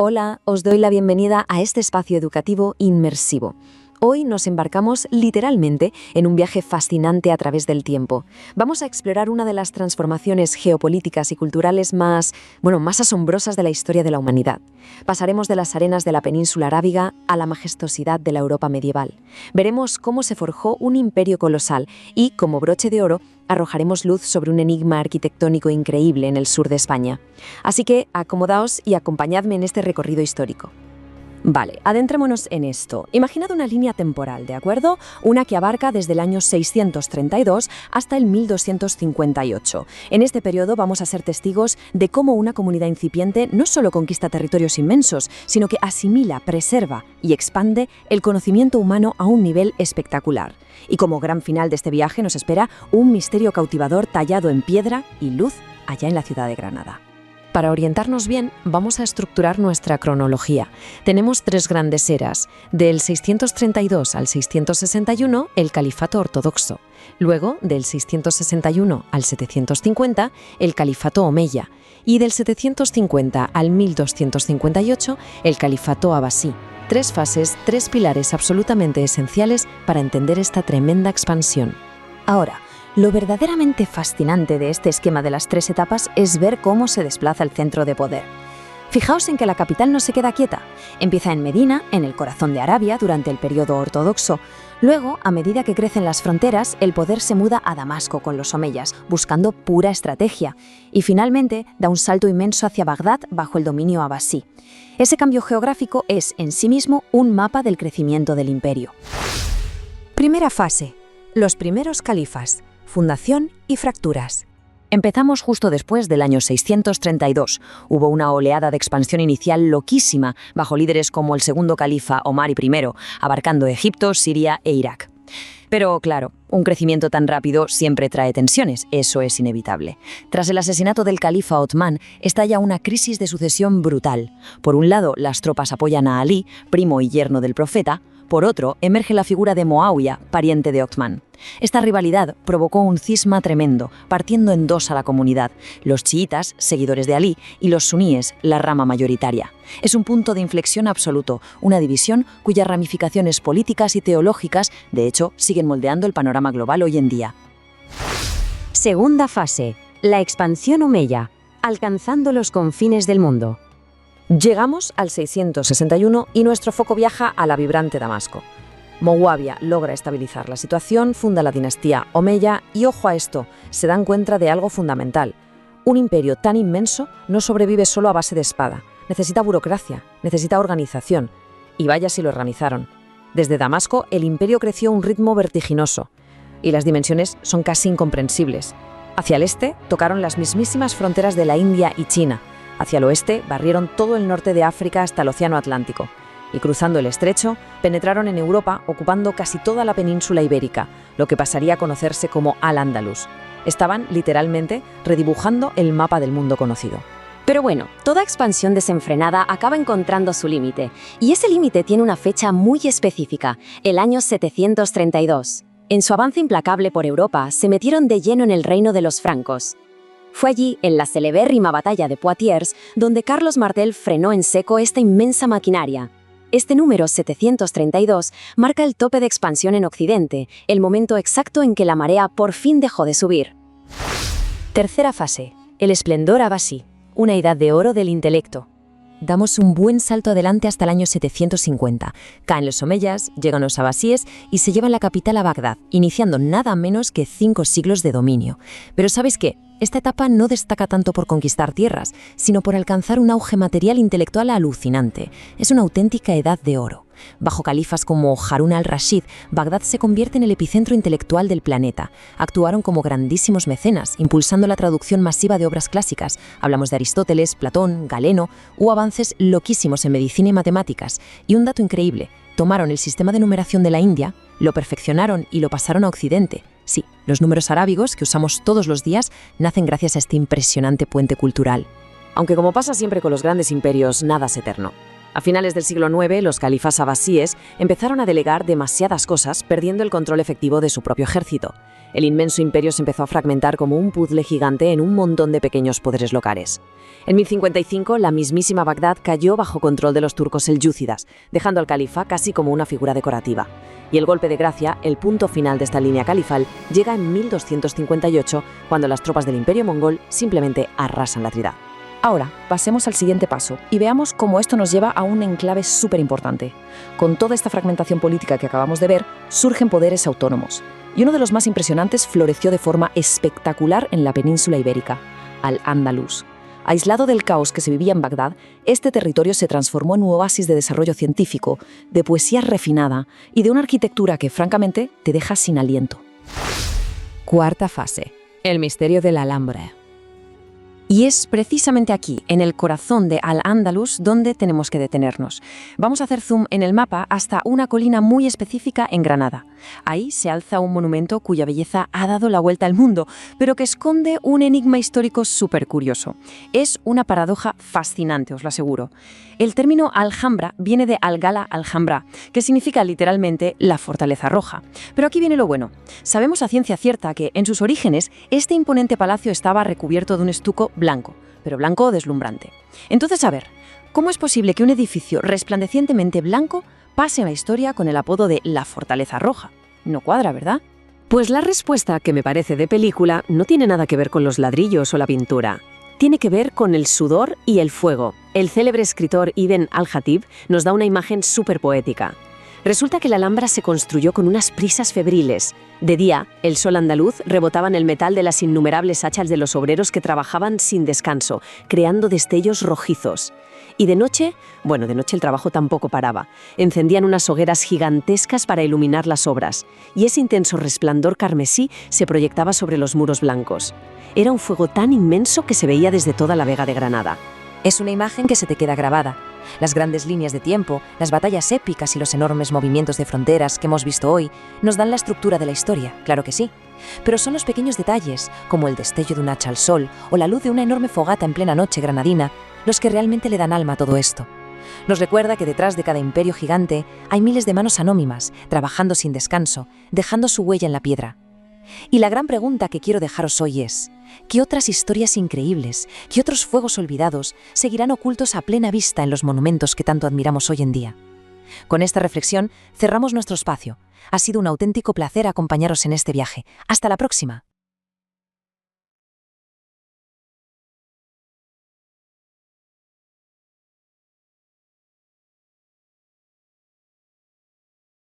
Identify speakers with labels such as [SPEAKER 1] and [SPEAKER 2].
[SPEAKER 1] Hola, os doy la bienvenida a este espacio educativo inmersivo. Hoy nos embarcamos literalmente en un viaje fascinante a través del tiempo. Vamos a explorar una de las transformaciones geopolíticas y culturales más asombrosas de la historia de la humanidad. Pasaremos de las arenas de la península arábiga a la majestuosidad de la Europa medieval. Veremos cómo se forjó un imperio colosal y, como broche de oro, arrojaremos luz sobre un enigma arquitectónico increíble en el sur de España. Así que acomodaos y acompañadme en este recorrido histórico.
[SPEAKER 2] Vale, adentrémonos en esto. Imaginad una línea temporal, ¿de acuerdo? Una que abarca desde el año 632 hasta el 1258. En este periodo vamos a ser testigos de cómo una comunidad incipiente no solo conquista territorios inmensos, sino que asimila, preserva y expande el conocimiento humano a un nivel espectacular. Y como gran final de este viaje nos espera un misterio cautivador tallado en piedra y luz allá en la ciudad de Granada.
[SPEAKER 1] Para orientarnos bien, vamos a estructurar nuestra cronología. Tenemos tres grandes eras. Del 632 al 661, el Califato Ortodoxo. Luego, del 661 al 750, el Califato Omeya. Y del 750 al 1258, el Califato Abasí. Tres fases, tres pilares absolutamente esenciales para entender esta tremenda expansión.
[SPEAKER 3] Ahora, lo verdaderamente fascinante de este esquema de las tres etapas es ver cómo se desplaza el centro de poder. Fijaos en que la capital no se queda quieta. Empieza en Medina, en el corazón de Arabia, durante el periodo ortodoxo. Luego, a medida que crecen las fronteras, el poder se muda a Damasco con los omeyas, buscando pura estrategia. Y finalmente, da un salto inmenso hacia Bagdad bajo el dominio abasí. Ese cambio geográfico es, en sí mismo, un mapa del crecimiento del imperio.
[SPEAKER 2] Primera fase. Los primeros califas. Fundación y fracturas.
[SPEAKER 1] Empezamos justo después del año 632. Hubo una oleada de expansión inicial loquísima bajo líderes como el segundo califa Omar I, abarcando Egipto, Siria e Irak. Pero claro, un crecimiento tan rápido siempre trae tensiones, eso es inevitable. Tras el asesinato del califa Othman, estalla una crisis de sucesión brutal. Por un lado, las tropas apoyan a Ali, primo y yerno del profeta. Por otro, emerge la figura de Muawiya, pariente de Othman. Esta rivalidad provocó un cisma tremendo, partiendo en dos a la comunidad, los chiitas, seguidores de Ali, y los suníes, la rama mayoritaria. Es un punto de inflexión absoluto, una división cuyas ramificaciones políticas y teológicas, de hecho, siguen moldeando el panorama global hoy en día.
[SPEAKER 2] Segunda fase, la expansión omeya, alcanzando los confines del mundo.
[SPEAKER 1] Llegamos al 661 y nuestro foco viaja a la vibrante Damasco. Muawiya logra estabilizar la situación, funda la dinastía Omeya y, ojo a esto, se dan cuenta de algo fundamental. Un imperio tan inmenso no sobrevive solo a base de espada. Necesita burocracia, necesita organización. Y vaya si lo organizaron. Desde Damasco, el imperio creció a un ritmo vertiginoso. Y las dimensiones son casi incomprensibles. Hacia el este, tocaron las mismísimas fronteras de la India y China. Hacia el oeste, barrieron todo el norte de África hasta el Océano Atlántico. Y cruzando el estrecho, penetraron en Europa, ocupando casi toda la península ibérica, lo que pasaría a conocerse como Al-Ándalus. Estaban, literalmente, redibujando el mapa del mundo conocido.
[SPEAKER 2] Pero bueno, toda expansión desenfrenada acaba encontrando su límite. Y ese límite tiene una fecha muy específica, el año 732. En su avance implacable por Europa, se metieron de lleno en el reino de los francos. Fue allí, en la celebérrima batalla de Poitiers, donde Carlos Martel frenó en seco esta inmensa maquinaria. Este número 732 marca el tope de expansión en Occidente, el momento exacto en que la marea por fin dejó de subir.
[SPEAKER 3] Tercera fase, el esplendor abasí, una edad de oro del intelecto.
[SPEAKER 1] Damos un buen salto adelante hasta el año 750. Caen los omeyas, llegan los abasíes y se llevan la capital a Bagdad, iniciando nada menos que 5 siglos de dominio. Pero ¿sabéis qué? Esta etapa no destaca tanto por conquistar tierras, sino por alcanzar un auge material e intelectual alucinante. Es una auténtica edad de oro. Bajo califas como Harún al-Rashid, Bagdad se convierte en el epicentro intelectual del planeta. Actuaron como grandísimos mecenas, impulsando la traducción masiva de obras clásicas. Hablamos de Aristóteles, Platón, Galeno, hubo avances loquísimos en medicina y matemáticas. Y un dato increíble, tomaron el sistema de numeración de la India, lo perfeccionaron y lo pasaron a Occidente. Sí, los números arábigos que usamos todos los días nacen gracias a este impresionante puente cultural. Aunque como pasa siempre con los grandes imperios, nada es eterno. A finales del siglo IX, los califas abasíes empezaron a delegar demasiadas cosas, perdiendo el control efectivo de su propio ejército. El inmenso imperio se empezó a fragmentar como un puzzle gigante en un montón de pequeños poderes locales. En 1055, la mismísima Bagdad cayó bajo control de los turcos selyúcidas, dejando al califa casi como una figura decorativa. Y el golpe de gracia, el punto final de esta línea califal, llega en 1258, cuando las tropas del imperio mongol simplemente arrasan la ciudad.
[SPEAKER 3] Ahora, pasemos al siguiente paso y veamos cómo esto nos lleva a un enclave súper importante. Con toda esta fragmentación política que acabamos de ver, surgen poderes autónomos. Y uno de los más impresionantes floreció de forma espectacular en la península ibérica, Al-Ándalus. Aislado del caos que se vivía en Bagdad, este territorio se transformó en un oasis de desarrollo científico, de poesía refinada y de una arquitectura que, francamente, te deja sin aliento.
[SPEAKER 1] Cuarta fase: el misterio de la Alhambra.
[SPEAKER 3] Y es precisamente aquí, en el corazón de Al-Ándalus, donde tenemos que detenernos. Vamos a hacer zoom en el mapa hasta una colina muy específica en Granada. Ahí se alza un monumento cuya belleza ha dado la vuelta al mundo, pero que esconde un enigma histórico súper curioso. Es una paradoja fascinante, os lo aseguro. El término Alhambra viene de Al-Gala Alhambra, que significa literalmente la fortaleza roja. Pero aquí viene lo bueno. Sabemos a ciencia cierta que, en sus orígenes, este imponente palacio estaba recubierto de un estuco blanco, pero blanco deslumbrante. Entonces, a ver, ¿cómo es posible que un edificio resplandecientemente blanco pase a la historia con el apodo de la Fortaleza Roja? No cuadra, ¿verdad?
[SPEAKER 1] Pues la respuesta, que me parece de película, no tiene nada que ver con los ladrillos o la pintura. Tiene que ver con el sudor y el fuego. El célebre escritor Ibn al-Jatib nos da una imagen súper poética. Resulta que la Alhambra se construyó con unas prisas febriles. De día, el sol andaluz rebotaba en el metal de las innumerables hachas de los obreros que trabajaban sin descanso, creando destellos rojizos. Y de noche, bueno, de noche el trabajo tampoco paraba. Encendían unas hogueras gigantescas para iluminar las obras, y ese intenso resplandor carmesí se proyectaba sobre los muros blancos. Era un fuego tan inmenso que se veía desde toda la Vega de Granada.
[SPEAKER 3] Es una imagen que se te queda grabada. Las grandes líneas de tiempo, las batallas épicas y los enormes movimientos de fronteras que hemos visto hoy nos dan la estructura de la historia, claro que sí. Pero son los pequeños detalles, como el destello de un hacha al sol o la luz de una enorme fogata en plena noche granadina, los que realmente le dan alma a todo esto. Nos recuerda que detrás de cada imperio gigante hay miles de manos anónimas, trabajando sin descanso, dejando su huella en la piedra. Y la gran pregunta que quiero dejaros hoy es: ¿qué otras historias increíbles, qué otros fuegos olvidados seguirán ocultos a plena vista en los monumentos que tanto admiramos hoy en día? Con esta reflexión cerramos nuestro espacio. Ha sido un auténtico placer acompañaros en este viaje. Hasta la próxima.